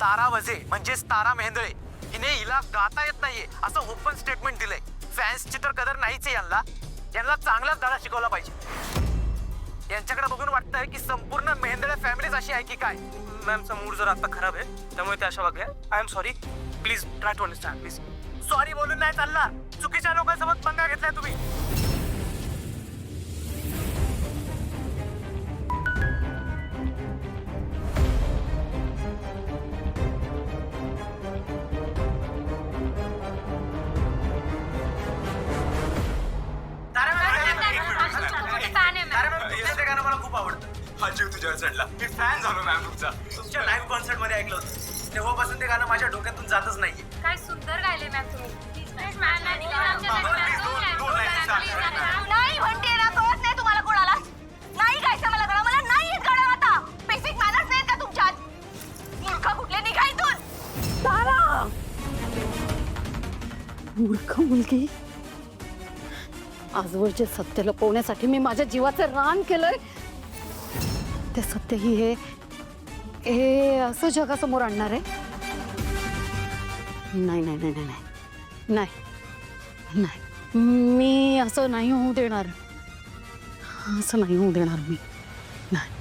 तारा वझे म्हणजेच तारा मेहेंदळे हिने हिला गाता येत नाहीये असं ओपन स्टेटमेंट दिलंय. फॅन्सची तर कदर नाहीच आहे यांना. यांना चांगलाच धडा शिकवला पाहिजे. यांच्याकडे बघून वाटतंय की संपूर्ण मेहेंदळे फॅमिलीच अशी आहे की काय. मॅमचा मूड जर आता खराब आहे त्यामुळे त्या अशा वागल्या. I am sorry. Please try to understand please. Sorry बोलून नाही चालला. चुकीच्या लोकांसोबत पंगा घेतलाय तुम्ही. ते गाणं मला खूप आवडतं. हा जीव तुझ्यावर चढला. मी फॅन झालो मॅम तुमचा. तुमच्या लाईव्ह कॉन्सर्ट मध्ये ऐकलं होतं. तेव्हापासून ते गाणं माझ्या डोक्यातून जातच नाहीये. काय सुंदर गायले मॅम तुम्ही. नाही म्हणते ना, कळत नाही तुम्हाला कोणाला. नाही गायचं मला गाणं. मला नाही येत गाणं आता. बेसिक मॅनर्स नाहीत का तुमच्यात? मूर्ख कुठले निघा इथून. तारा मूर्ख मुलगी. आजवरचे सत्य लपवण्यासाठी मी माझ्या जीवाचं रान केलंय. ते सत्य ही हे असं जगासमोर आणणार आहे. नाही नाही नाही नाही नाही नाही नाही, मी असं नाही होऊ देणार. असं नाही होऊ देणार मी. नाही.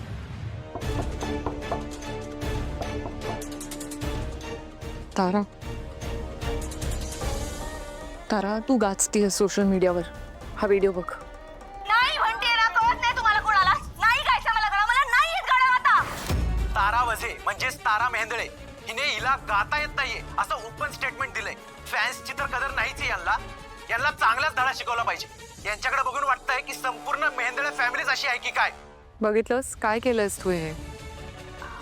तारा, तारा तू गाजतीये सोशल मीडियावर. हा व्हिडिओ बघ. नाही म्हणते ना, कळत नाही तुम्हाला कोणाला. नाही गायचं मला गाणं. मला नाही येत गाणं आता. तारा वझे म्हणजेच तारा मेहेंदळे हिने हिला गाता येत नाहीये असं ओपन स्टेटमेंट दिलंय. फॅन्सची तर कदर नाहीच आहे यांना. यांना चांगलाच धडा शिकवला पाहिजे. यांच्याकडे बघून वाटतंय की संपूर्ण मेहेंदळे फॅमिलीच अशी आहे की काय. बघितलंस काय केलंयस तू हे.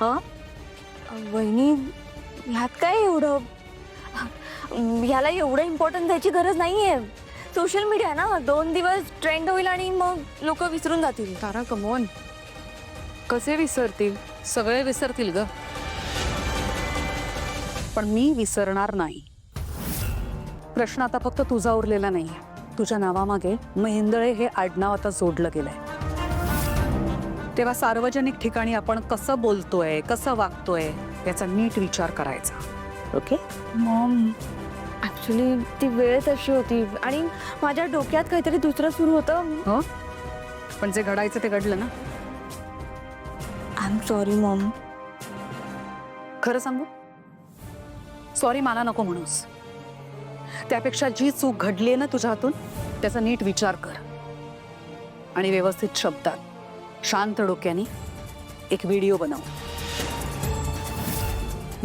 हा वहिनी, ह्यात काय एवढं. ह्याला एवढं इम्पॉर्टन्स द्यायची गरज नाहीये. सोशल मीडिया ना, 2 दिवस ट्रेंड होईल आणि मग लोक विसरून जातील. तारा कमॉन, कसे विसरतील. सगळे विसरतील ग, पण मी विसरणार नाही. प्रश्न आता फक्त तुझा उरलेला नाहीये. तुझ्या नावामागे मेहेंदळे हे आडनाव आता जोडलं गेलंय. तेव्हा सार्वजनिक ठिकाणी आपण कसं बोलतोय, कसं वागतोय याचा नीट विचार करायचा. ओके मॉम, ऍक्च्युली ती वेळच अशी होती आणि माझ्या डोक्यात काहीतरी दुसरं सुरू होतं. हो, पण जे घडायचं ते घडलं ना. I am sorry Maugham. खरं सांगू, सॉरी मला नको म्हणूस. त्यापेक्षा जी चूक घडली ना तुझ्या हातून त्याचा नीट विचार कर आणि व्यवस्थित शब्दात शांत डोक्याने एक व्हिडिओ बनव.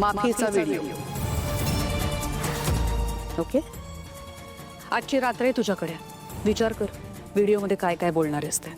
माफीचा व्हिडिओ. ओके, आजची रात्र आहे तुझ्याकडे. विचार कर व्हिडिओमध्ये काय काय बोलणार आहेस ते.